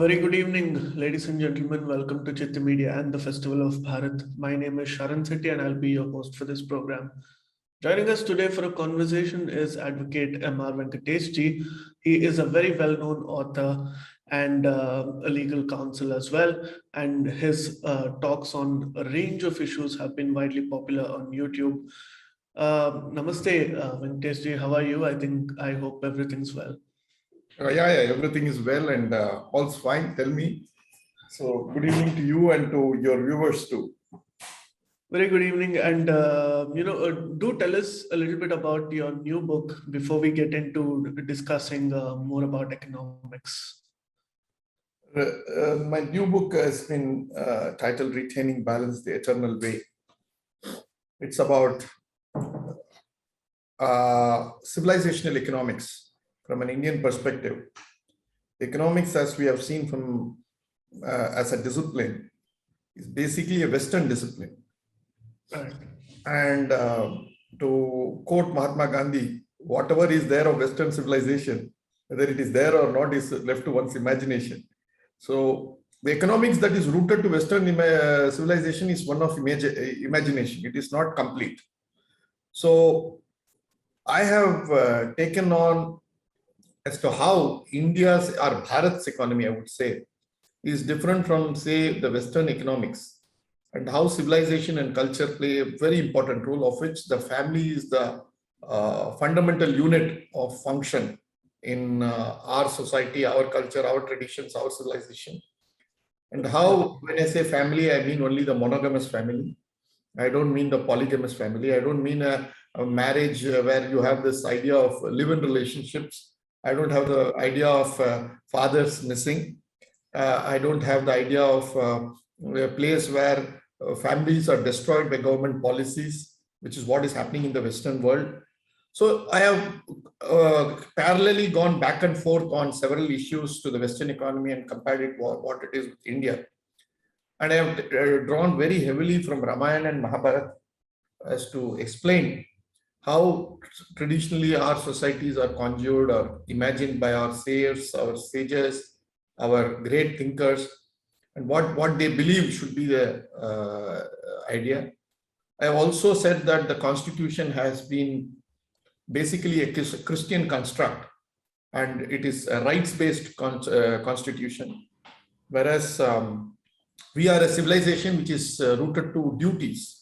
Very good evening, ladies and gentlemen. Welcome to Citti Media and the Festival of Bharat. My name is Sharan Setty and I'll be your host for this program. Joining us today for a conversation is Advocate M.R. Venkatesh ji. He is a very well-known author and a legal counsel as well. And his talks on a range of issues have been widely popular on YouTube. Namaste, Venkatesh ji. How are you? I hope everything's well. Everything is well and all's fine. Tell me. So, good evening to you and to your viewers too. Very good evening, and do tell us a little bit about your new book before we get into discussing more about economics. My new book has been titled Retaining Balance, the Eternal Way. It's about civilizational economics from an Indian perspective. Economics, as we have seen from as a discipline, is basically a Western discipline. Right. And to quote Mahatma Gandhi, whatever is there of Western civilization, whether it is there or not, is left to one's imagination. So the economics that is rooted to Western civilization is one of imagination. It is not complete. So I have taken on as to how India's or Bharat's economy, I would say, is different from, say, the Western economics, and how civilization and culture play a very important role, of which the family is the fundamental unit of function in our society, our culture, our traditions, our civilization. And how, when I say family, I mean only the monogamous family. I don't mean the polygamous family. I don't mean a marriage where you have this idea of live-in relationships. I don't have the idea of fathers missing. I don't have the idea of a place where families are destroyed by government policies, which is what is happening in the Western world. So I have parallelly gone back and forth on several issues to the Western economy and compared it what it is with India. And I have drawn very heavily from Ramayana and Mahabharata as to explain how traditionally our societies are conjured or imagined by our seers, our sages, our great thinkers, and what they believe should be the idea. I have also said that the constitution has been basically a Christian construct, and it is a rights-based constitution, whereas we are a civilization which is rooted to duties.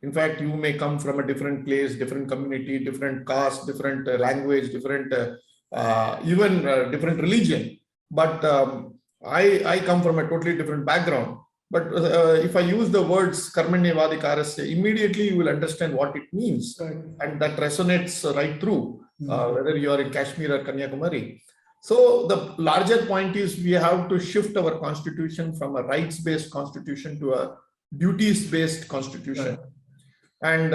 In fact, you may come from a different place, different community, different caste, different language, different even different religion. But I come from a totally different background. But if I use the words karmanyavadikarasya, immediately you will understand what it means. Right. And that resonates right through, whether you are in Kashmir or Kanyakumari. So the larger point is we have to shift our constitution from a rights-based constitution to a duties-based constitution. Right. And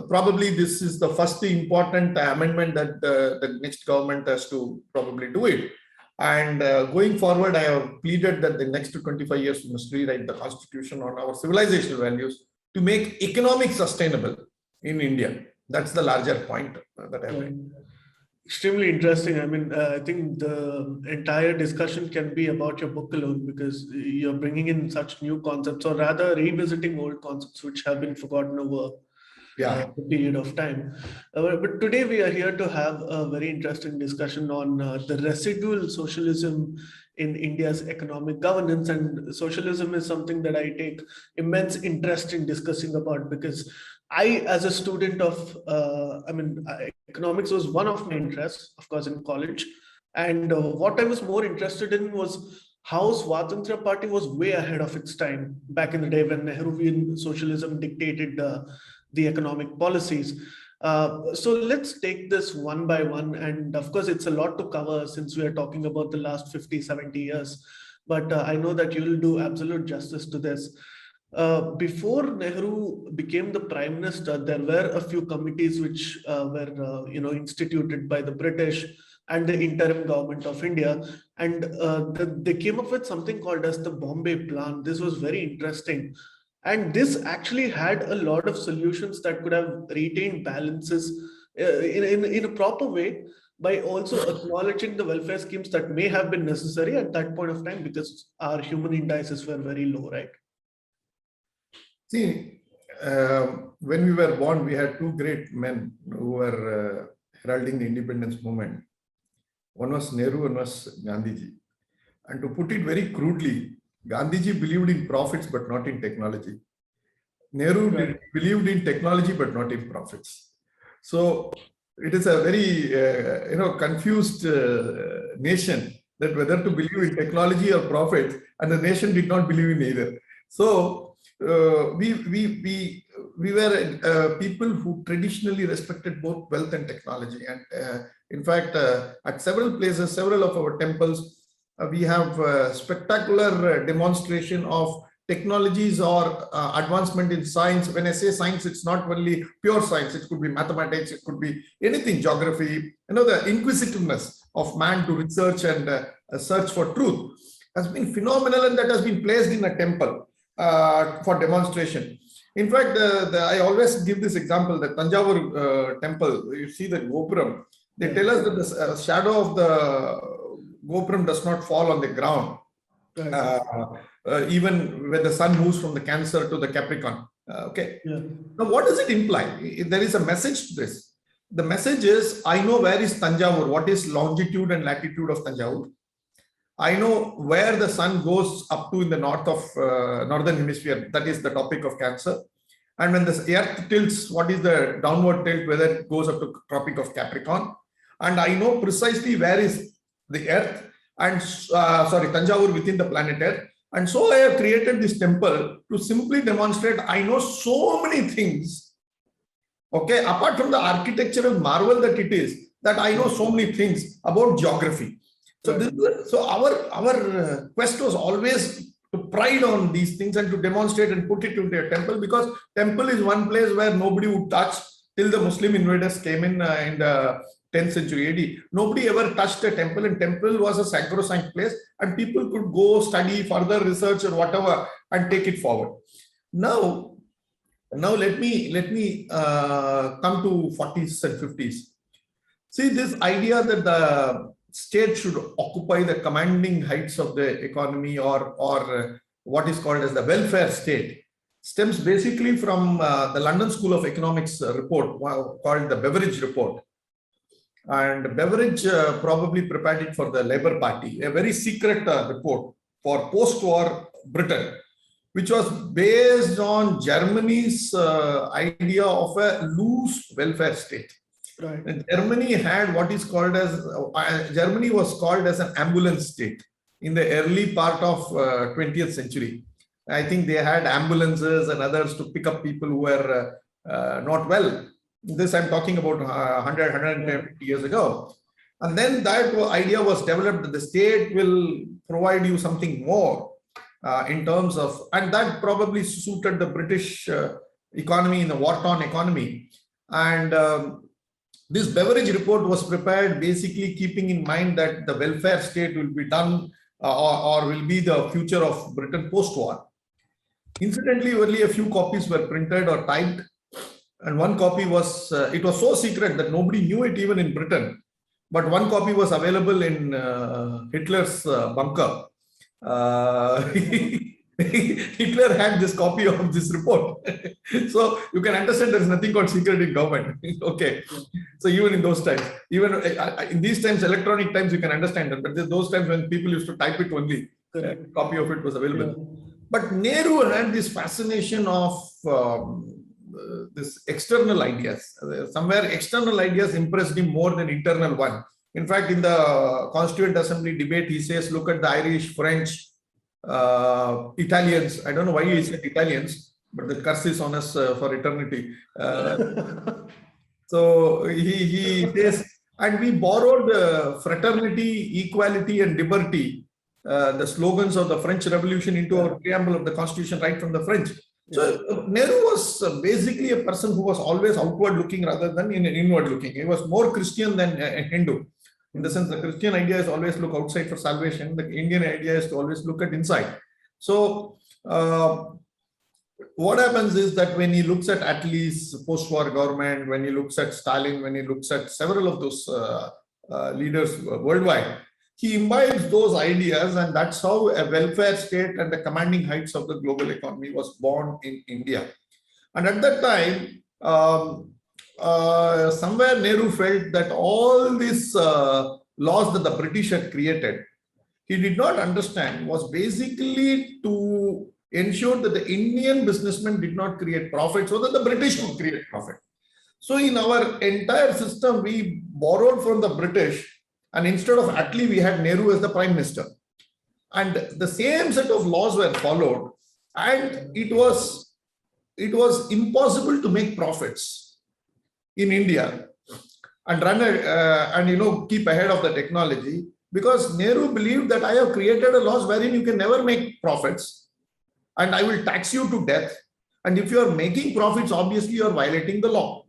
probably this is the first important amendment that the next government has to probably do it. And going forward, I have pleaded that the next 25 years we must rewrite the constitution on our civilizational values to make economic sustainable in India. That's the larger point that I have made. Extremely interesting. I think the entire discussion can be about your book alone, because you're bringing in such new concepts, or rather revisiting old concepts which have been forgotten over a period of time. But today we are here to have a very interesting discussion on the residual socialism in India's economic governance. And socialism is something that I take immense interest in discussing about, because I, as a student of, economics was one of my interests, of course, in college. And what I was more interested in was how Swatantra party was way ahead of its time back in the day when Nehruvian socialism dictated the economic policies. So let's take this one by one. And of course, it's a lot to cover since we are talking about the last 50, 70 years. But I know that you'll do absolute justice to this. Before Nehru became the prime minister, there were a few committees which were instituted by the British and the interim government of India, and they came up with something called as the Bombay Plan. This was very interesting, and this actually had a lot of solutions that could have retained balances in a proper way. by also acknowledging the welfare schemes that may have been necessary at that point of time because our human indices were very low, right? See, when we were born, we had two great men who were heralding the independence movement. One was Nehru, one was Gandhiji. And to put it very crudely, Gandhiji believed in profits but not in technology. Nehru believed in technology but not in profits. So it is a very confused nation, that whether to believe in technology or profits, and the nation did not believe in either. So we were people who traditionally respected both wealth and technology. And in fact, at several places, several of our temples, we have spectacular demonstration of technologies or advancement in science. When I say science, it's not only pure science. It could be mathematics, it could be anything, geography. The inquisitiveness of man to research and search for truth has been phenomenal, and that has been placed in a temple for demonstration. In fact, I always give this example, the Tanjavur temple. You see the Gopuram. They tell us that the shadow of the Gopuram does not fall on the ground. Even when the sun moves from the Cancer to the Capricorn. Okay. Now, what does it imply? There is a message to this. The message is, I know where is Tanjavur, what is longitude and latitude of Tanjavur. I know where the sun goes up to in the north of northern hemisphere. That is the topic of Cancer. And when the earth tilts, what is the downward tilt, whether it goes up to tropic of Capricorn. And I know precisely where is the earth and Tanjavur within the planet Earth. And so I have created this temple to simply demonstrate I know so many things. Okay, apart from the architectural marvel that it is, that I know so many things about geography. So our quest was always to pride on these things and to demonstrate and put it into a temple, because temple is one place where nobody would touch till the Muslim invaders came in the 10th century AD. Nobody ever touched a temple, and temple was a sacrosanct place, and people could go study, further research or whatever, and take it forward. Now let me come to 40s and 50s. See, this idea that the state should occupy the commanding heights of the economy, or what is called as the welfare state, stems basically from the London School of Economics report called the Beveridge Report. And Beveridge probably prepared it for the Labour Party, a very secret report for post-war Britain, which was based on Germany's idea of a loose welfare state. Right. And Germany had what is called as, Germany was called as an ambulance state in the early part of 20th century. I think they had ambulances and others to pick up people who were not well. This I'm talking about 100, 150 years ago. And then that idea was developed that the state will provide you something more in terms of, and that probably suited the British economy in the war-torn economy. And this Beveridge report was prepared basically keeping in mind that the welfare state will be done or will be the future of Britain post-war. Incidentally, only a few copies were printed or typed. And one copy was, it was so secret that nobody knew it even in Britain. But one copy was available in Hitler's bunker. Hitler had this copy of this report. So you can understand there is nothing called secret in government. Okay. So even in those times, even in these times, electronic times, you can understand that. But those times when people used to type it only, a copy of it was available. Yeah. But Nehru had this fascination of this external ideas. Somewhere external ideas impressed him more than internal one. In fact, in the Constituent Assembly debate, he says, look at the Irish, French, Italians. I don't know why he said Italians, but the curse is on us for eternity. So he says, and we borrowed fraternity, equality, and liberty, the slogans of the French Revolution, into our preamble of the Constitution right from the French. So Nehru was basically a person who was always outward looking rather than inward looking. He was more Christian than Hindu. In the sense, the Christian idea is always look outside for salvation. The Indian idea is to always look at inside. So what happens is that when he looks at least post-war government, when he looks at Stalin, when he looks at several of those leaders worldwide. He imbibes those ideas, and that's how a welfare state and the commanding heights of the global economy was born in India. And at that time, somewhere Nehru felt that all these laws that the British had created, he did not understand, was basically to ensure that the Indian businessmen did not create profit so that the British would create profit. So in our entire system, we borrowed from the British, and instead of Attlee, we had Nehru as the Prime Minister. And the same set of laws were followed, and it was impossible to make profits in India and keep ahead of the technology, because Nehru believed that I have created a laws wherein you can never make profits, and I will tax you to death. And if you are making profits, obviously you are violating the law.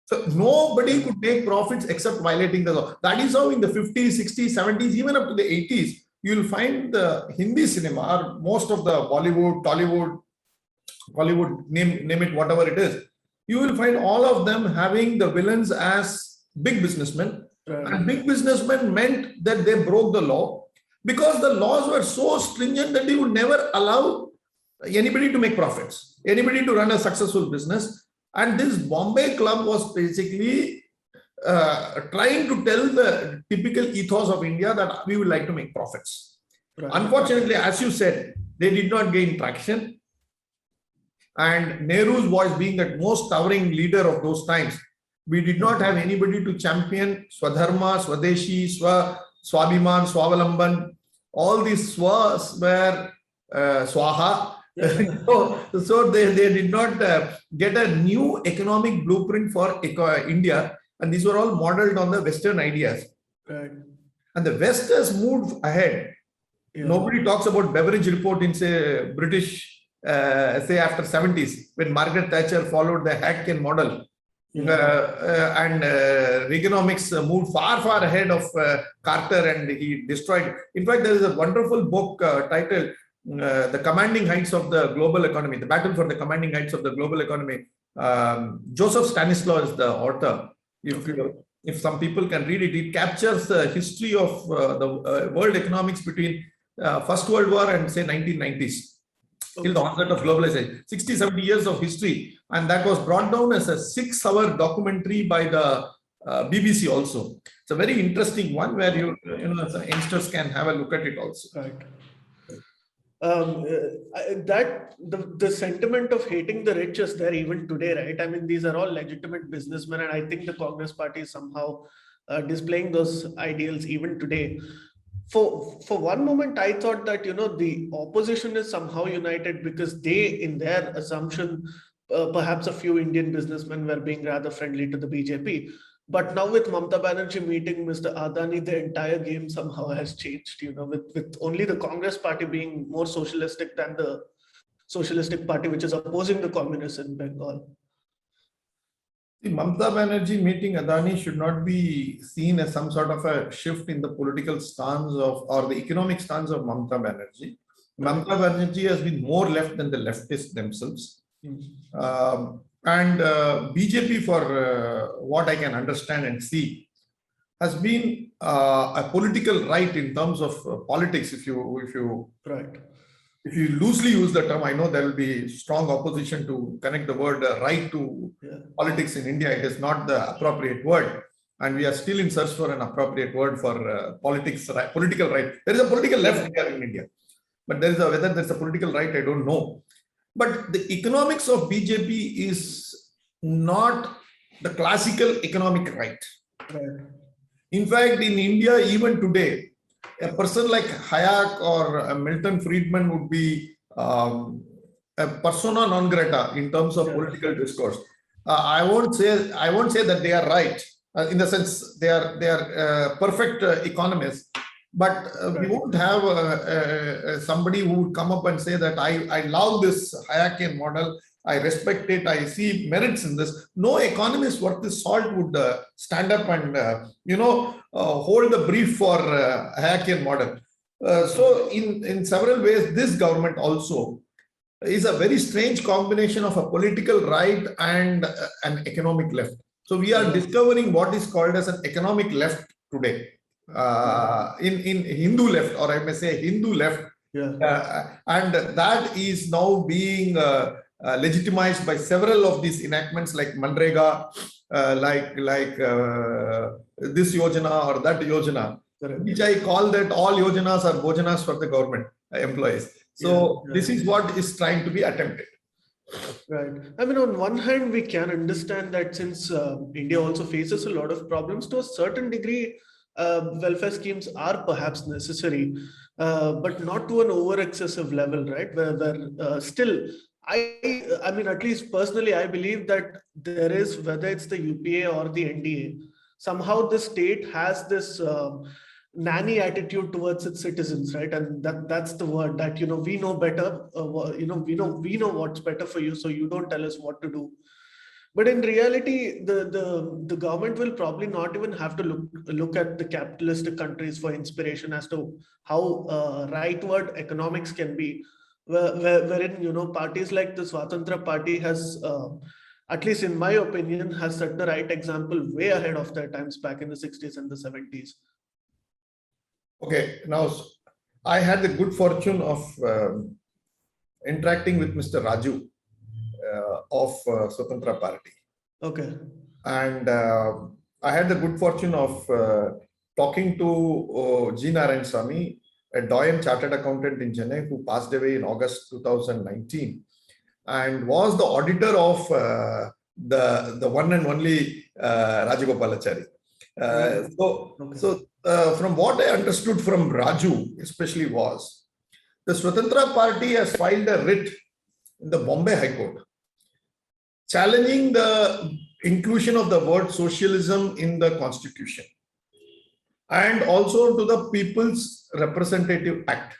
So nobody could make profits except violating the law. That is how in the 50s, 60s, 70s, even up to the 80s, you will find the Hindi cinema, or most of the Bollywood, Tollywood, Hollywood, name it, whatever it is, you will find all of them having the villains as big businessmen. And big businessmen meant that they broke the law, because the laws were so stringent that they would never allow anybody to make profits, anybody to run a successful business. And this Bombay club was basically trying to tell the typical ethos of India that we would like to make profits. Unfortunately, as you said, they did not gain traction. And Nehru's voice, being the most towering leader of those times, we did not have anybody to champion Swadharma, Swadeshi, Swabhiman, Swavalamban. All these swas were Swaha. So they did not get a new economic blueprint for India, and these were all modeled on the Western ideas. Right. And the West has moved ahead. Yeah. Nobody talks about Beveridge Report in, say, British, say after 70s, when Margaret Thatcher followed the Hatkin model. Yeah. And Reaganomics moved far ahead of Carter, and he destroyed. In fact, there is a wonderful book titled The Commanding Heights of the Global Economy, The Battle for the Commanding Heights of the Global Economy. Joseph Stanislaw is the author. If some people can read it, it captures the history of the world economics between First World War and, say, 1990s. Till the onset of globalization, 60, 70 years of history. And that was brought down as a 6-hour documentary by the BBC also. It's a very interesting one where the youngsters can have a look at it also. Right. The sentiment of hating the rich is there even today, right? I mean, these are all legitimate businessmen, and I think the Congress party is somehow displaying those ideals even today. For one moment, I thought that, the opposition is somehow united because they, in their assumption, perhaps a few Indian businessmen were being rather friendly to the BJP. But now with Mamata Banerjee meeting Mr. Adani, the entire game somehow has changed, with only the Congress party being more socialistic than the socialistic party, which is opposing the communists in Bengal. The Mamata Banerjee meeting Adani should not be seen as some sort of a shift in the political stance or the economic stance of Mamata Banerjee. Mamata Banerjee has been more left than the leftists themselves. And BJP, for what I can understand and see, has been a political right in terms of politics. If you loosely use the term, I know there will be strong opposition to connect the word right to politics in India. It is not the appropriate word, and we are still in search for an appropriate word for political right. There is a political left here in India, but whether there's a political right, I don't know. But the economics of BJP is not the classical economic right. In fact, in India, even today, a person like Hayek or Milton Friedman would be a persona non grata in terms of political discourse. I won't say that they are right in the sense they are perfect economists, but we won't have somebody who would come up and say that I love this Hayekian model, I respect it, I see merits in this. No economist worth his salt would stand up and hold the brief for Hayekian model. So in several ways, this government also is a very strange combination of a political right and an economic left. So we are discovering what is called as an economic left today. In Hindu left, or I may say Hindu left. And that is now being legitimized by several of these enactments like Manrega, like this Yojana or that Yojana, which I call that all Yojanas are Bojanas for the government employees. So this is what is trying to be attempted. Right. I mean, on one hand, we can understand that since India also faces a lot of problems, to a certain degree, welfare schemes are perhaps necessary, but not to an over excessive level, right? Where still, I mean, at least personally, I believe that there is, whether it's the UPA or the NDA, somehow the state has this nanny attitude towards its citizens, right? And that's the word that, we know better, we know what's better for you, so you don't tell us what to do. But in reality, the government will probably not even have to look at the capitalistic countries for inspiration as to how rightward economics can be, wherein parties like the Swatantra party has, at least in my opinion, has set the right example way ahead of their times back in the 60s and the 70s. Okay, now I had the good fortune of interacting with Mr. Raju of Swatantra Party. Okay. And I had the good fortune of talking to G. Narayan Swamy, a doyen chartered accountant in Chennai who passed away in August 2019 and was the auditor of the one and only Rajagopalachari. From what I understood from Raju, especially, was the Swatantra Party has filed a writ in the Bombay High Court challenging the inclusion of the word socialism in the constitution and also to the People's Representative Act.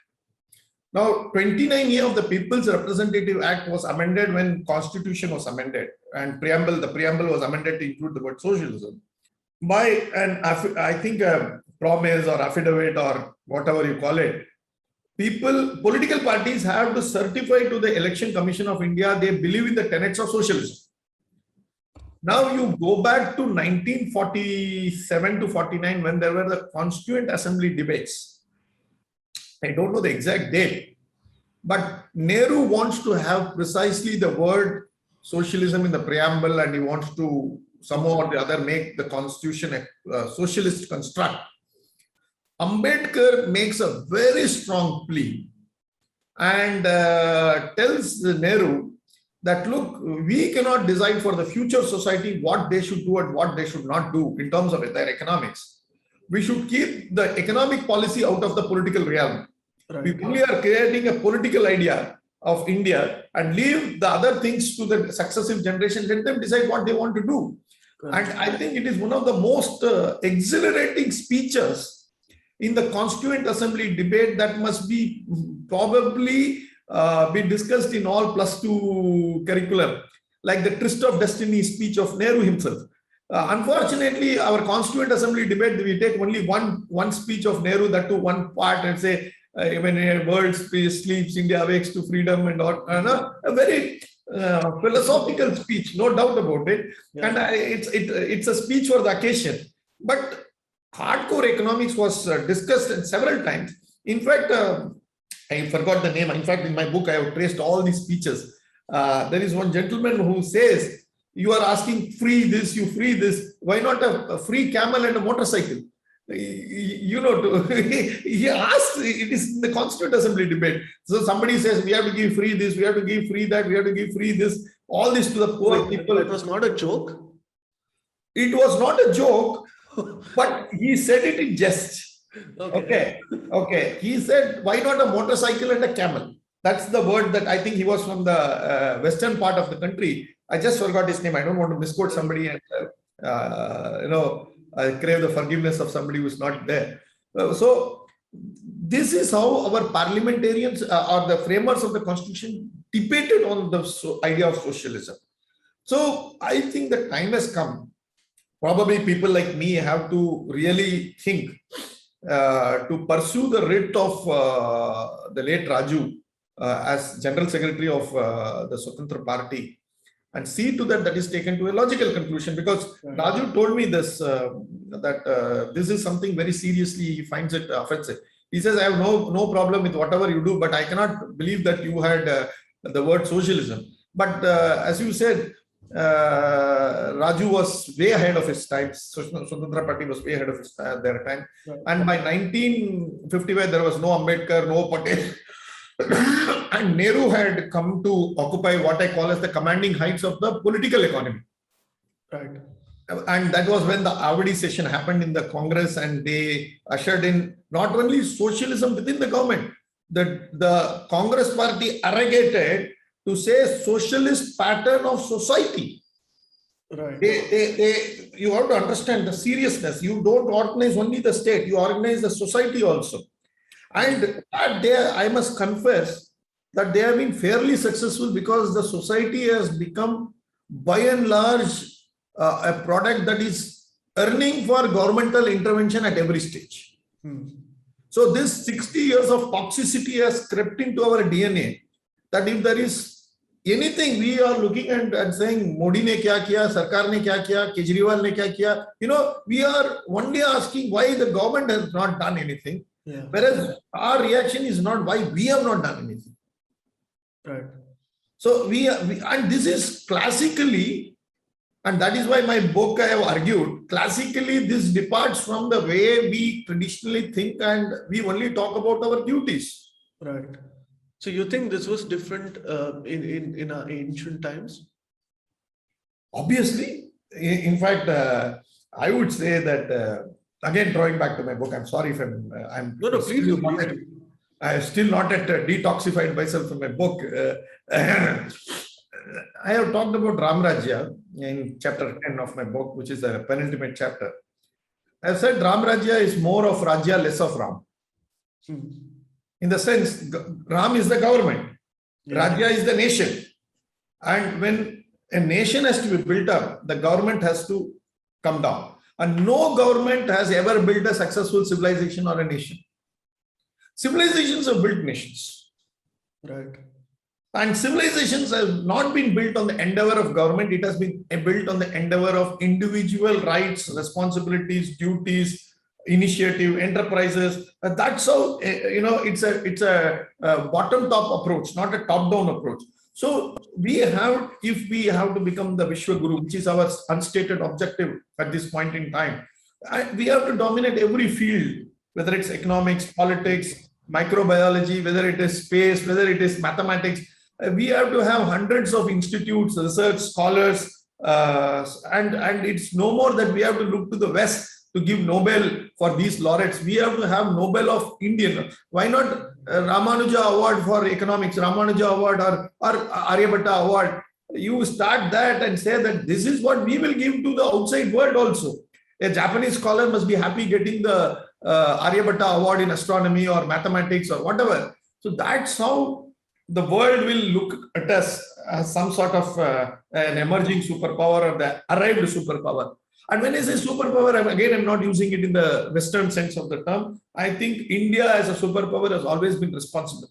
Now, 29A of the People's Representative Act was amended when Constitution was amended, and the preamble was amended to include the word socialism by I think a promise or affidavit or whatever you call it. Political parties have to certify to the Election Commission of India they believe in the tenets of socialism. Now you go back to 1947 to 49 when there were the Constituent Assembly debates. I don't know the exact date, but Nehru wants to have precisely the word socialism in the preamble, and he wants to somehow or the other make the constitution a socialist construct. Ambedkar makes a very strong plea and tells Nehru that, look, we cannot decide for the future society what they should do and what they should not do in terms of their economics. We should keep the economic policy out of the political realm. Right. We only are creating a political idea of India and leave the other things to the successive generation. Let them decide what they want to do. Right. And I think it is one of the most exhilarating speeches in the Constituent Assembly debate that must be probably be discussed in all +2 curriculum, like the Tryst of Destiny speech of Nehru himself. Unfortunately, our Constituent Assembly debate, we take only one speech of Nehru, that to one part, and say, when a world sleeps, India awakes to freedom, and all, a very philosophical speech, no doubt about it. Yeah. And it's a speech for the occasion. But hardcore economics was discussed several times. In fact, I forgot the name. In fact, in my book, I have traced all these speeches. There is one gentleman who says, you are asking free this, you free this. Why not a free camel and a motorcycle? He asked, it is in the Constituent Assembly debate. So somebody says, we have to give free this, we have to give free that, we have to give free this, all this to the poor people. It was not a joke? It was not a joke, but he said it in jest. Okay. He said, why not a motorcycle and a camel? That's the word that I think he was from the western part of the country. I just forgot his name. I don't want to misquote somebody and, I crave the forgiveness of somebody who's not there. So this is how our parliamentarians or the framers of the constitution debated on the idea of socialism. So I think the time has come. Probably people like me have to really think to pursue the writ of the late Raju as General Secretary of the Swatantra Party and see to that is taken to a logical conclusion. Because Raju told me this, that this is something very seriously, he finds it offensive. He says, I have no problem with whatever you do, but I cannot believe that you had the word socialism. But as you said, Raju was way ahead of his time. Swatantra Party was way ahead of their time. And by 1955, there was no Ambedkar, no Patel. And Nehru had come to occupy what I call as the commanding heights of the political economy. Right. And that was when the Avadi session happened in the Congress, and they ushered in not only socialism within the government, the Congress party arrogated to say socialist pattern of society. Right. You have to understand the seriousness. You don't organize only the state, you organize the society also. And I must confess that they have been fairly successful, because the society has become by and large a product that is earning for governmental intervention at every stage. So this 60 years of toxicity has crept into our DNA, that if there is anything we are looking and saying, Modi ne kya kiya, Sarkar ne kya kiya, Kejriwal ne kya kiya, we are only asking why the government has not done anything. Yeah. Whereas our reaction is not why we have not done anything. Right. So and this is classically, and that is why my book, I have argued, classically this departs from the way we traditionally think, and we only talk about our duties. Right. So you think this was different in our ancient times? Obviously. In fact, I would say that, again, drawing back to my book, I'm sorry if I'm no, please. I have still not yet detoxified myself from my book. I have talked about Ram Rajya in chapter 10 of my book, which is the penultimate chapter. I have said Ram Rajya is more of Rajya, less of Ram. In the sense, Ram is the government, Rajya is the nation. And when a nation has to be built up, the government has to come down. And no government has ever built a successful civilization or a nation. Civilizations have built nations. Right. And civilizations have not been built on the endeavor of government. It has been built on the endeavor of individual rights, responsibilities, duties, initiative, enterprises. That's how, it's a bottom-top approach, not a top-down approach. So if we have to become the Vishwa Guru, which is our unstated objective at this point in time, we have to dominate every field, whether it's economics, politics, microbiology, whether it is space, whether it is mathematics. We have to have hundreds of institutes, research scholars, and it's no more that we have to look to the West to give Nobel for these laureates. We have to have Nobel of Indian. Why not Ramanuja Award for economics, Ramanuja Award or Aryabhatta Award? You start that and say that this is what we will give to the outside world also. A Japanese scholar must be happy getting the Aryabhatta Award in astronomy or mathematics or whatever. So that's how the world will look at us as some sort of an emerging superpower or the arrived superpower. And when I say superpower, I'm not using it in the Western sense of the term. I think India as a superpower has always been responsible.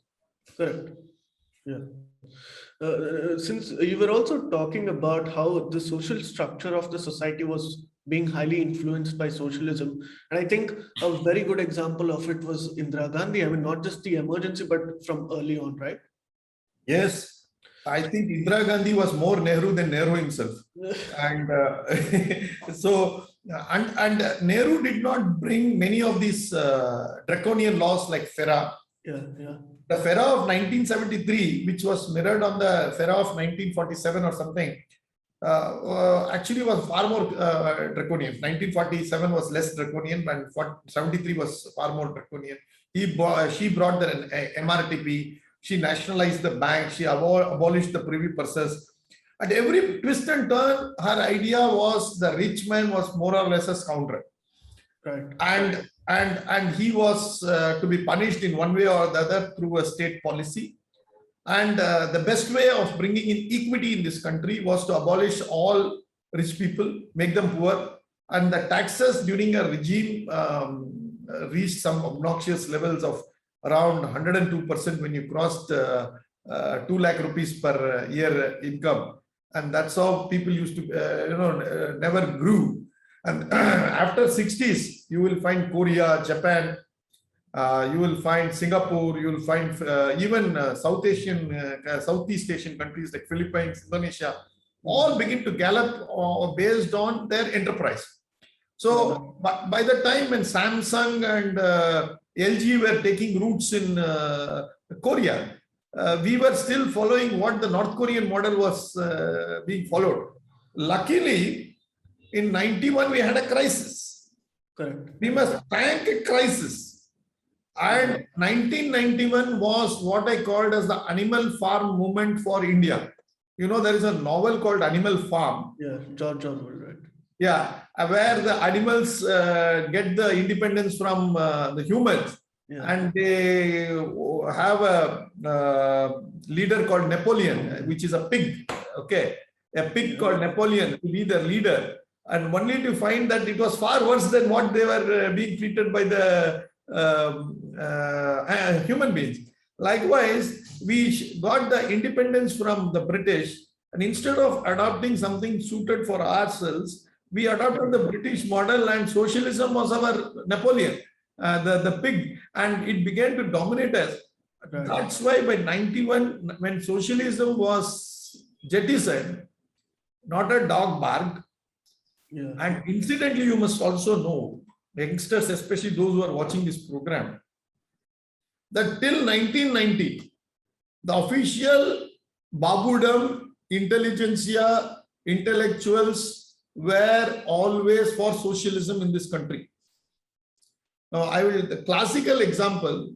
Correct. Yeah. Since you were also talking about how the social structure of the society was being highly influenced by socialism. And I think a very good example of it was Indira Gandhi. I mean, not just the emergency, but from early on, right? Yes. I think Indira Gandhi was more Nehru than Nehru himself. And and Nehru did not bring many of these draconian laws like FERA. The FERA of 1973, which was mirrored on the FERA of 1947 or something, actually was far more draconian. 1947 was less draconian, and 73 was far more draconian. She brought the MRTP. She nationalized the bank. She abolished the privy purses. At every twist and turn, her idea was the rich man was more or less a scoundrel. Right. And he was to be punished in one way or the other through a state policy. And the best way of bringing in equity in this country was to abolish all rich people, make them poor. And the taxes during a regime reached some obnoxious levels of around 102% when you crossed 2 lakh rupees per year income. and that's how people used to, never grew. And after 60s, you will find Korea, Japan, you will find Singapore, you will find even Southeast Asian countries like Philippines, Indonesia, all begin to gallop based on their enterprise. So by the time when Samsung and LG were taking roots in Korea, we were still following what the North Korean model was being followed. Luckily, in 91, we had a crisis. Correct. We must thank a crisis. And 1991 was what I called as the animal farm movement for India. There is a novel called Animal Farm. Yeah, George Orwell, right? Yeah, where the animals get the independence from the humans. Yeah. And they have a leader called Napoleon, which is a pig. Okay, a pig called Napoleon to be the leader. And only to find that it was far worse than what they were being treated by the human beings. Likewise, we got the independence from the British, and instead of adopting something suited for ourselves, we adopted the British model, and socialism was our Napoleon, the pig, and it began to dominate us. Right. That's why by 91, when socialism was jettisoned, not a dog barked. Yeah. And incidentally, you must also know, youngsters, especially those who are watching this program, that till 1990, the official Babudam, intelligentsia, intellectuals were always for socialism in this country. Now, the classical example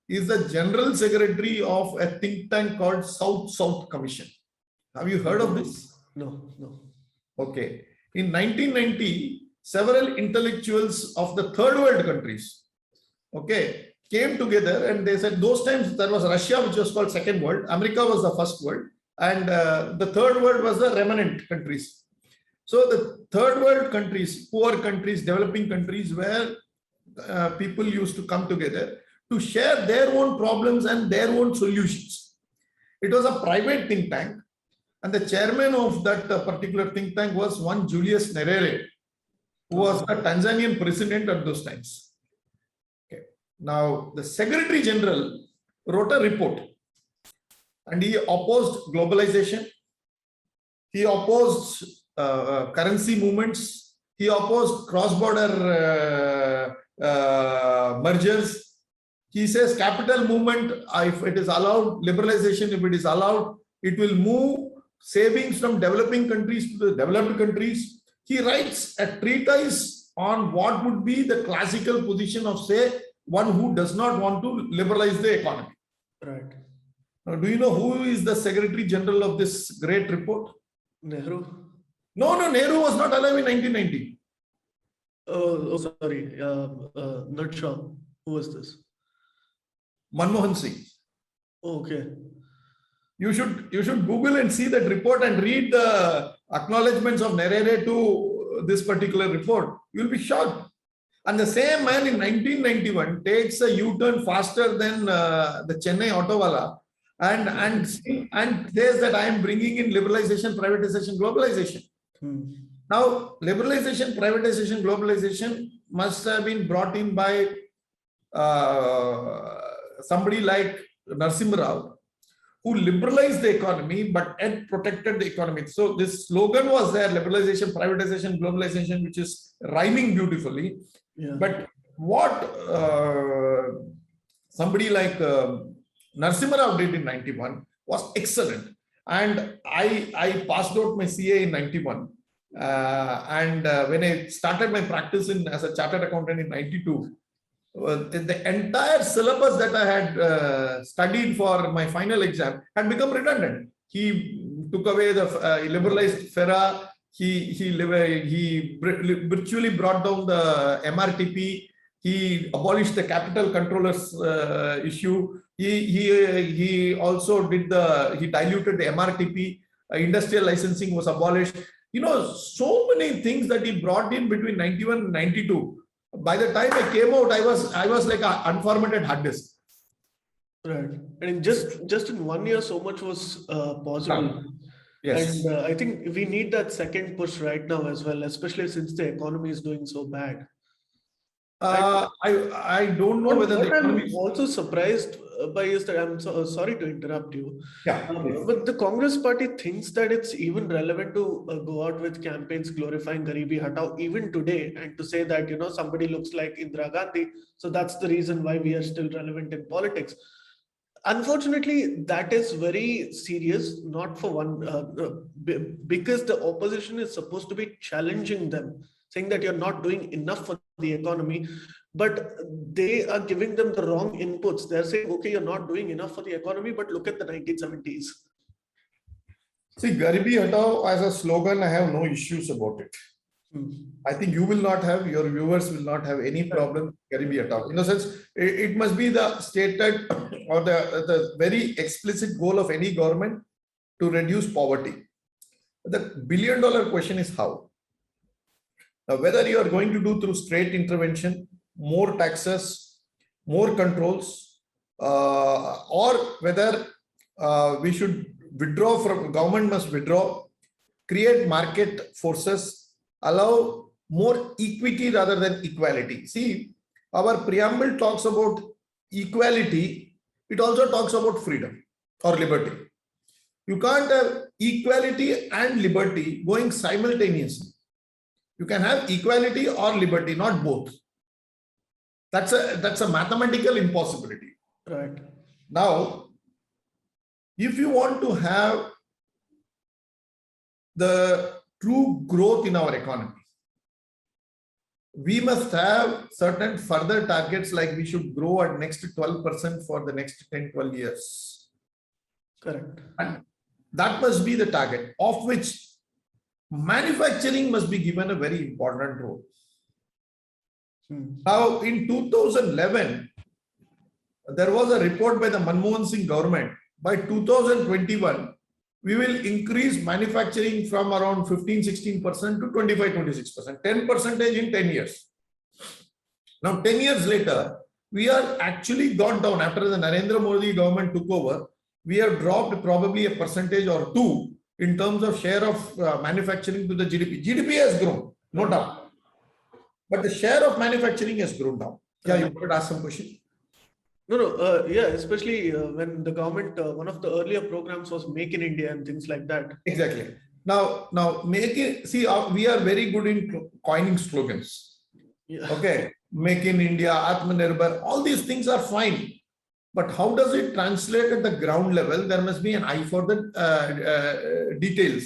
is the General Secretary of a think tank called South-South Commission. Have you heard of this? No. Okay. In 1990, several intellectuals of the third world countries, okay, came together, and they said those times there was Russia, which was called second world, America was the first world, and the third world was the remnant countries. So the third world countries, poor countries, developing countries, where people used to come together to share their own problems and their own solutions. It was a private think tank, and the chairman of that particular think tank was one Julius Nyerere, who was the Tanzanian president at those times. Okay. Now, the Secretary General wrote a report, and he opposed globalization. He opposed currency movements. He opposed cross-border mergers. He says capital movement, if it is allowed, liberalization, if it is allowed, it will move savings from developing countries to the developed countries. He writes a treatise on what would be the classical position of, say, one who does not want to liberalize the economy. Right. Now, do you know who is the Secretary General of this great report? Nehru. No, Nehru was not alive in 1990. Oh, sorry. Not sure. Who was this? Manmohan Singh. Oh, okay. You should Google and see that report and read the acknowledgements of Nyerere to this particular report. You'll be shocked. And the same man in 1991 takes a U-turn faster than the Chennai Autowala and says that I am bringing in liberalization, privatization, globalization. Now, liberalization, privatization, globalization must have been brought in by somebody like Narasimha Rao, who liberalized the economy but yet protected the economy. So this slogan was there: liberalization, privatization, globalization, which is rhyming beautifully. Yeah. But what somebody like Narasimha Rao did in 91 was excellent. And I passed out my CA in 91. And when I started my practice as a chartered accountant in 92, the entire syllabus that I had studied for my final exam had become redundant. He took away the liberalized FERA. He virtually brought down the MRTP. He abolished the capital controllers issue. He also he diluted the MRTP. Industrial licensing was abolished. So many things that he brought in between 91 and 92. By the time I came out, I was like an unformatted hard disk. Right. And just in 1 year, so much was possible. Yes. And I think we need that second push right now as well, especially since the economy is doing so bad. I don't know whether the What I'm economy. also surprised by is that sorry to interrupt you, Yeah, please. but the Congress party thinks that it's even relevant to go out with campaigns glorifying Garibi Hatao even today, and to say that somebody looks like Indira Gandhi, so that's the reason why we are still relevant in politics. Unfortunately, that is very serious, not for one, because the opposition is supposed to be challenging them, saying that you're not doing enough for the economy, but they are giving them the wrong inputs. They're saying, okay, you're not doing enough for the economy, but look at the 1970s. See, Garibi Hatao as a slogan, I have no issues about it. I think you will not have, your viewers will not have any problem with Garibi Hatao. In the sense, it must be the stated or the very explicit goal of any government to reduce poverty. The billion-dollar question is how. Now, whether you are going to do through straight intervention, more taxes, more controls, or whether we should withdraw from, government must withdraw, create market forces, allow more equity rather than equality. See, our preamble talks about equality. It also talks about freedom or liberty. You can't have equality and liberty going simultaneously. You can have equality or liberty, not both. That's a mathematical impossibility. Right. Now, if you want to have the true growth in our economy, we must have certain further targets, like we should grow at next 12% for the next 10, 12 years. Correct. And that must be the target, of which manufacturing must be given a very important role. Now, in 2011, there was a report by the Manmohan Singh government. By 2021, we will increase manufacturing from around 15-16% to 25-26%, 10% in 10 years. Now, 10 years later, we are actually gone down. After the Narendra Modi government took over, we have dropped probably a percentage or two in terms of share of manufacturing to the GDP. GDP has grown, no doubt. But the share of manufacturing has grown down. Yeah, you could ask some question. No, yeah, especially when the government, one of the earlier programs was Make in India and things like that. Exactly. Now make it, see, we are very good in coining slogans. Yeah. Okay, Make in India, Atmanirbhar, all these things are fine. But how does it translate at the ground level? There must be an eye for the details.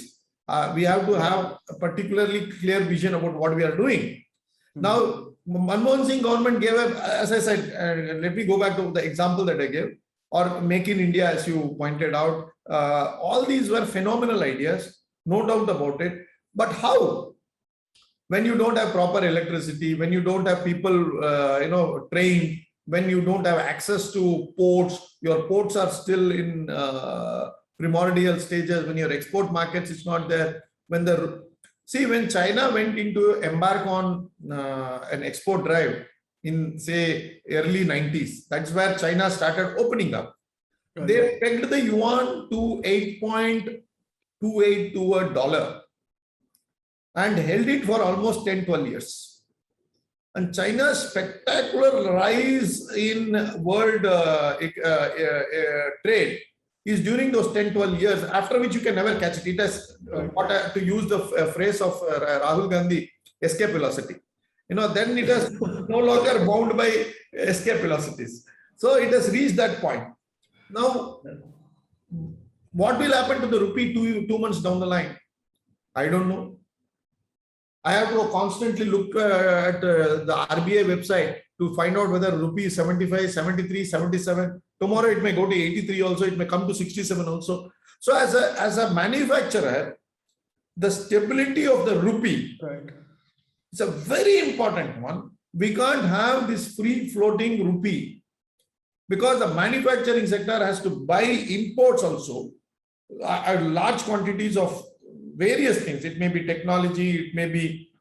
We have to have a particularly clear vision about what we are doing. Now, Manmohan Singh government gave a, as I said, let me go back to the example that I gave, or Make in India, as you pointed out. All these were phenomenal ideas, no doubt about it. But how? When you don't have proper electricity, when you don't have people, trained, when you don't have access to ports, your ports are still in primordial stages, when your export markets is not there, when China went into embark on an export drive in, say, early 90s, that's where China started opening up. Right. They pegged the yuan to 8.28 to a dollar and held it for almost 10-12 years. And China's spectacular rise in world trade is during those 10-12 years, after which you can never catch it. It has, to use the phrase of Rahul Gandhi, escape velocity. Then it has no longer bound by escape velocities. So it has reached that point. Now, what will happen to the rupee 2 months down the line? I don't know. I have to constantly look at the RBI website to find out whether rupee is 75, 73, 77. Tomorrow it may go to 83 also, it may come to 67 also. So as a manufacturer, the stability of the rupee is a very important one. We can't have this free floating rupee because the manufacturing sector has to buy imports also, large quantities of various things. It may be technology, it may be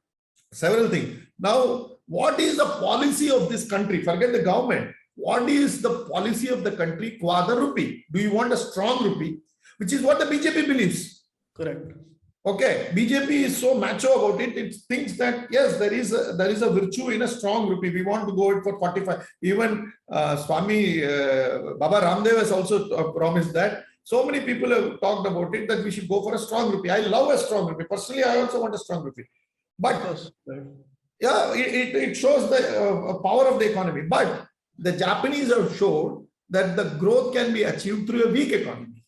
several things. Now, what is the policy of this country? Forget the government. What is the policy of the country qua the rupee? Do you want a strong rupee? Which is what the BJP believes. Correct. Okay, BJP is so macho about it. It thinks that yes, there is a virtue in a strong rupee. We want to go it for 45. Even Swami Baba Ramdev has also promised that. So many people have talked about it that we should go for a strong rupee. I love a strong rupee. Personally, I also want a strong rupee. But Right. yeah, it shows the power of the economy. But the Japanese have shown that the growth can be achieved through a weak economy,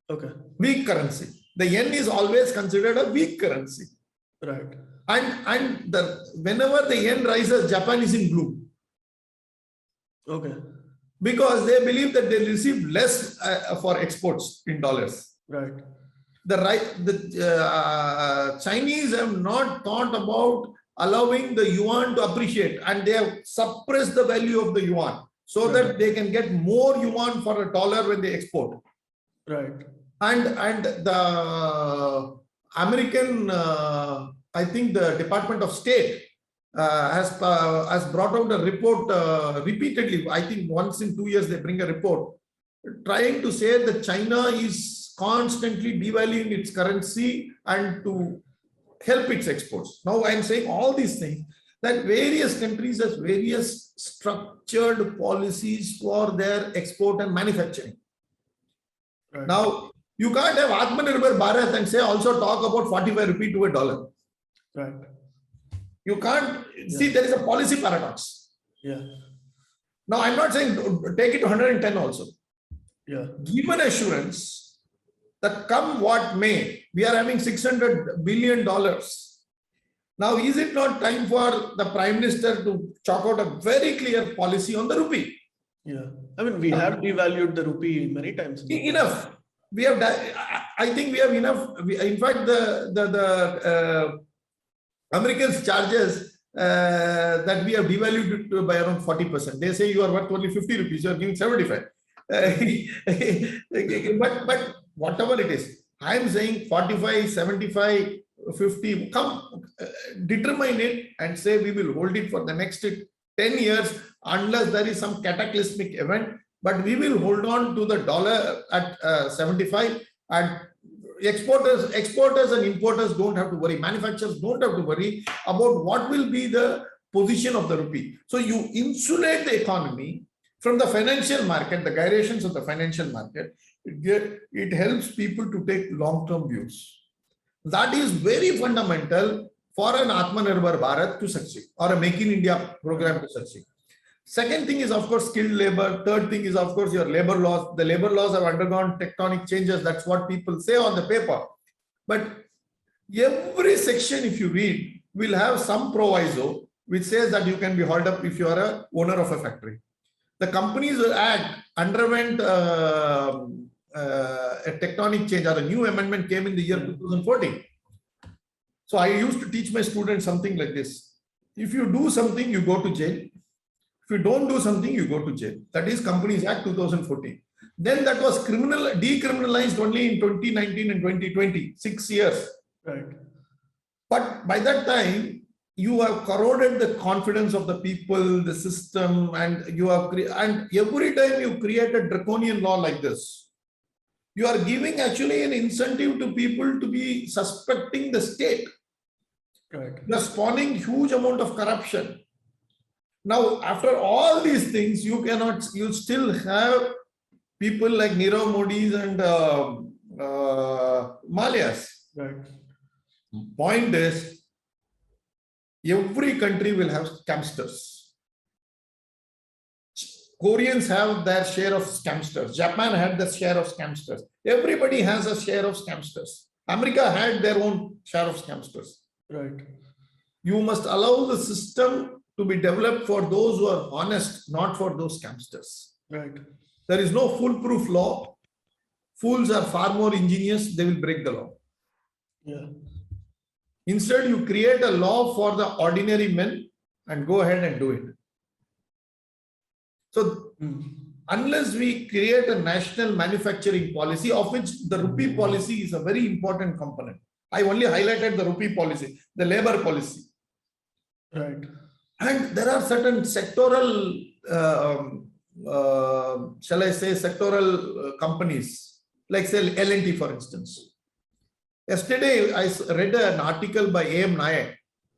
Okay. weak currency. The yen is always considered a weak currency. Right. And whenever the yen rises, Japan is in bloom. Okay. Because they believe that they receive less for exports in dollars. Right. The Chinese have not thought about allowing the yuan to appreciate, and they have suppressed the value of the yuan so that they can get more yuan for a dollar when they export. Right. And the American, I think the Department of State has brought out a report repeatedly. I think once in 2 years they bring a report trying to say that China is constantly devaluing its currency and to help its exports. Now I am saying all these things that various countries have various structured policies for their export and manufacturing. Right. Now you can't have Atmanirbhar Bharat and say also talk about 45 rupee to a dollar. Right. You can't see there is a policy paradox. Yeah. Now I'm not saying take it to 110 also. Yeah. Given assurance that come what may, we are having $600 billion. Now, is it not time for the Prime Minister to chalk out a very clear policy on the rupee? Yeah. I mean, we have devalued the rupee many times. Enough. We have. I think we have enough. In fact, the Americans charges that we have devalued it by around 40%. They say you are worth only 50 rupees. You are giving 75. But whatever it is, I am saying 45, 75, 50. Come, determine it and say we will hold it for the next 10 years unless there is some cataclysmic event. But we will hold on to the dollar at 75, and exporters and importers don't have to worry. Manufacturers don't have to worry about what will be the position of the rupee. So you insulate the economy from the financial market, the gyrations of the financial market. It helps people to take long-term views. That is very fundamental for an Atmanirbhar Bharat to succeed, or a Make in India program to succeed. Second thing is, of course, skilled labor. Third thing is, of course, your labor laws. The labor laws have undergone tectonic changes. That's what people say on the paper. But every section, if you read, will have some proviso which says that you can be hauled up if you are a owner of a factory. The Companies Act underwent a tectonic change, or a new amendment came in the year 2014. So I used to teach my students something like this. If you do something, you go to jail. If you don't do something, you go to jail. That is Companies Act 2014. Then that was decriminalized only in 2019 and 2020, 6 years. Right. But by that time, you have corroded the confidence of the people, the system, and you have and every time you create a draconian law like this, you are giving actually an incentive to people to be suspecting the state. Right. You are spawning huge amount of corruption. Now, after all these things, you still have people like Nirav Modi's and Malia's. Right. Point is, every country will have scamsters. Koreans have their share of scamsters. Japan had the share of scamsters. Everybody has a share of scamsters. America had their own share of scamsters. Right. You must allow the system to be developed for those who are honest, not for those scamsters. Right. There is no foolproof law. Fools are far more ingenious. They will break the law. Yeah. Instead, you create a law for the ordinary men and go ahead and do it. So, unless we create a national manufacturing policy, of which the rupee policy is a very important component. I only highlighted the rupee policy, the labor policy. Right. And there are certain sectoral, shall I say, sectoral companies, like say L&T, for instance. Yesterday, I read an article by A.M. Nayak,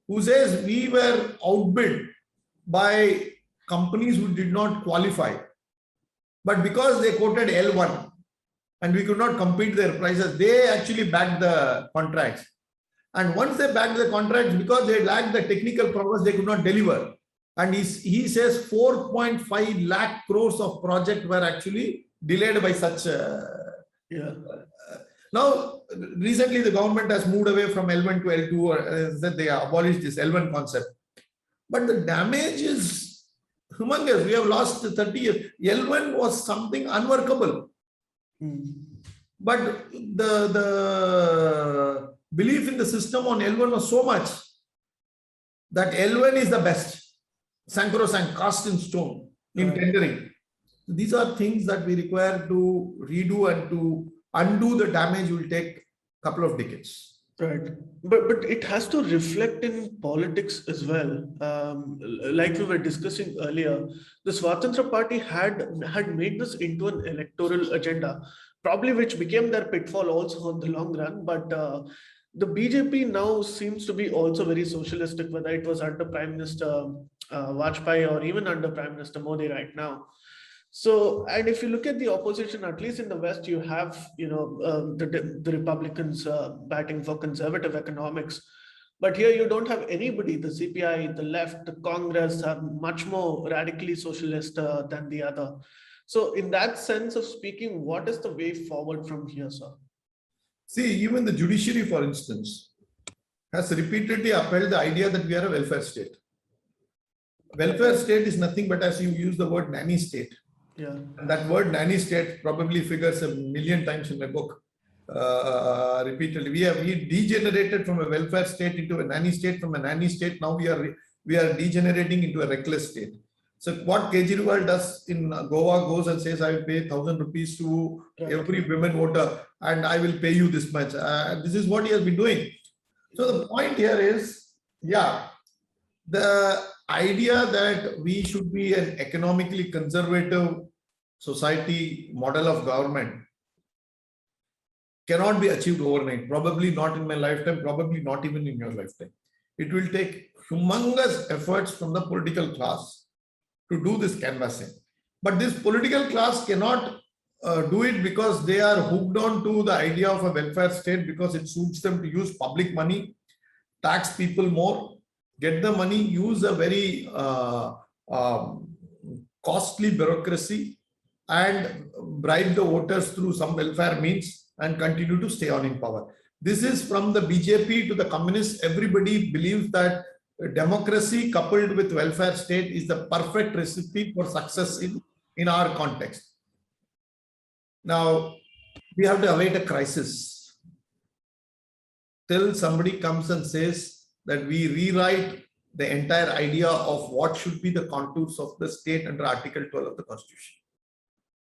who says we were outbid by companies who did not qualify. But because they quoted L1 and we could not compete their prices, they actually backed the contracts. And once they backed the contracts, because they lacked the technical prowess, they could not deliver. And he says 4.5 lakh crores of projects were actually delayed by such. Now, recently the government has moved away from L1 to L2, or that they abolished this L1 concept. But the damage is humongous. We have lost 30 years. L1 was something unworkable. But the belief in the system on L1 was so much that L1 is the best. Sacrosanct, cast in stone in tendering. These are things that we require to redo, and to undo the damage will take a couple of decades. Right. But it has to reflect in politics as well. Like we were discussing earlier, the Swatantra party had made this into an electoral agenda, probably which became their pitfall also in the long run. But the BJP now seems to be also very socialistic, whether it was under Prime Minister Vajpayee or even under Prime Minister Modi right now. So, and if you look at the opposition, at least in the West, you have, the Republicans batting for conservative economics. But here you don't have anybody. The CPI, the left, the Congress are much more radically socialist than the other. So in that sense of speaking, what is the way forward from here, sir? See, even the judiciary, for instance, has repeatedly upheld the idea that we are a welfare state. Welfare state is nothing but, as you use the word, nanny state. Yeah. And that word nanny state probably figures 1,000,000 times in my book. Repeatedly, we degenerated from a welfare state into a nanny state. From a nanny state, now we are degenerating into a reckless state. So what Kejriwal does in Goa, goes and says, I will pay 1,000 rupees to every women voter, and I will pay you this much. This is what he has been doing. So the point here is, the idea that we should be an economically conservative society model of government cannot be achieved overnight. Probably not in my lifetime, probably not even in your lifetime. It will take humongous efforts from the political class to do this canvassing. But this political class cannot do it because they are hooked on to the idea of a welfare state, because it suits them to use public money, tax people more, get the money, use a very costly bureaucracy, and bribe the voters through some welfare means, and continue to stay on in power. This is from the BJP to the communists. Everybody believes that democracy coupled with welfare state is the perfect recipe for success in our context. Now, we have to await a crisis till somebody comes and says that we rewrite the entire idea of what should be the contours of the state under Article 12 of the Constitution.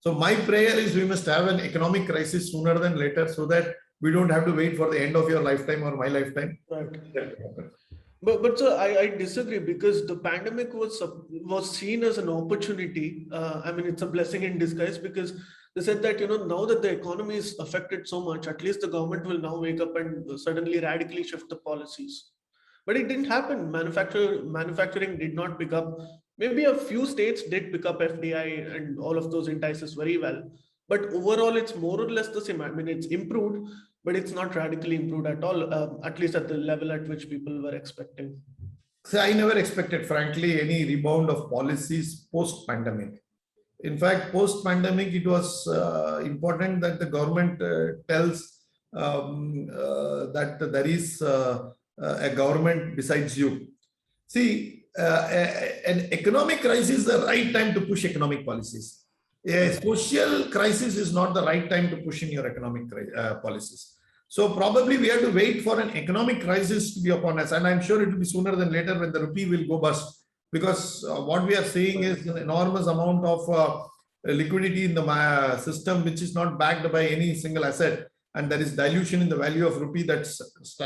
So my prayer is we must have an economic crisis sooner than later, so that we don't have to wait for the end of your lifetime or my lifetime. Right. But sir, I disagree, because the pandemic was seen as an opportunity. I mean, it's a blessing in disguise, because they said that, now that the economy is affected so much, at least the government will now wake up and suddenly radically shift the policies. But it didn't happen. Manufacturing did not pick up. Maybe a few states did pick up FDI and all of those entices very well. But overall, it's more or less the same. I mean, it's improved, but it's not radically improved at all, at least at the level at which people were expecting. So I never expected, frankly, any rebound of policies post-pandemic. In fact, post-pandemic, it was important that the government tells that there is a government besides you. See, an economic crisis is the right time to push economic policies. A social crisis is not the right time to push in your economic policies. So probably we have to wait for an economic crisis to be upon us. And I'm sure it will be sooner than later when the rupee will go bust. Because what we are seeing is an enormous amount of liquidity in the system, which is not backed by any single asset. And there is dilution in the value of rupee that's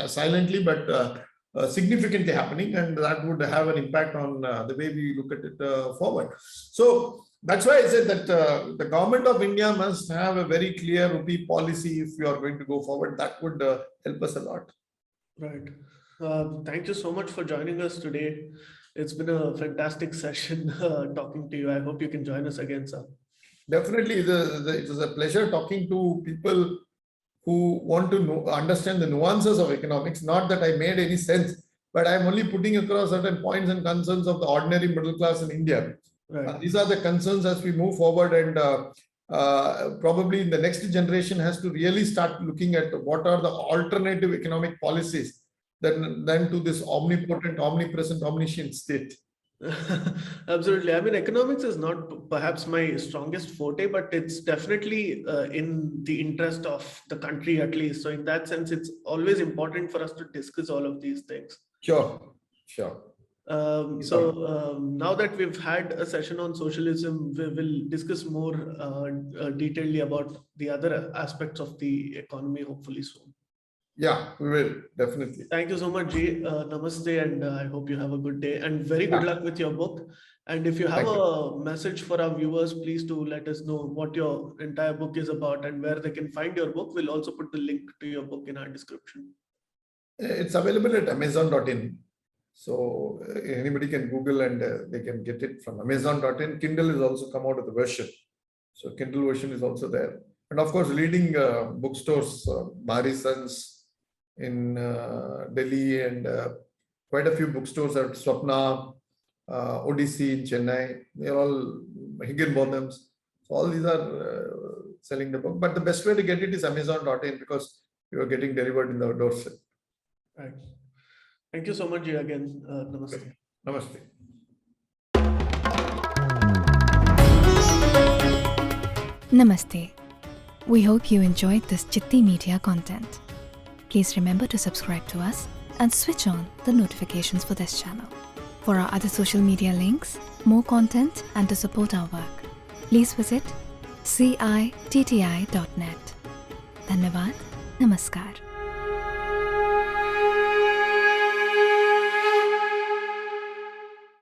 silently but significantly happening. And that would have an impact on the way we look at it forward. So That's why I said that the government of India must have a very clear rupee policy if we are going to go forward. That would help us a lot. Right. Thank you so much for joining us today. It's been a fantastic session talking to you. I hope you can join us again, sir. Definitely, it was a pleasure talking to people who want to understand the nuances of economics. Not that I made any sense, but I'm only putting across certain points and concerns of the ordinary middle class in India. Right. These are the concerns as we move forward, and probably the next generation has to really start looking at what are the alternative economic policies than to this omnipotent, omnipresent, omniscient state. Absolutely. I mean, economics is not perhaps my strongest forte, but it's definitely in the interest of the country at least. So in that sense, it's always important for us to discuss all of these things. Sure. Now that we've had a session on socialism, we will discuss more detailedly about the other aspects of the economy, hopefully soon. Yeah, we will, definitely. Thank you so much, G. Namaste, and I hope you have a good day and very good luck with your book. And if you have a message for our viewers, please do let us know what your entire book is about and where they can find your book. We'll also put the link to your book in our description. It's available at amazon.in. So anybody can Google and they can get it from amazon.in. Kindle has also come out with a version. So Kindle version is also there. And of course, leading bookstores, Marisons in Delhi, and quite a few bookstores at Swapna, Odyssey in Chennai. They're all Higginbotham's. So all these are selling the book. But the best way to get it is amazon.in because you are getting delivered in the doorstep. Right. Thank you so much, Jay, again. Namaste. Namaste. Namaste. We hope you enjoyed this Citti Media content. Please remember to subscribe to us and switch on the notifications for this channel. For our other social media links, more content, and to support our work, please visit citti.net. Dhanyavad. Namaskar.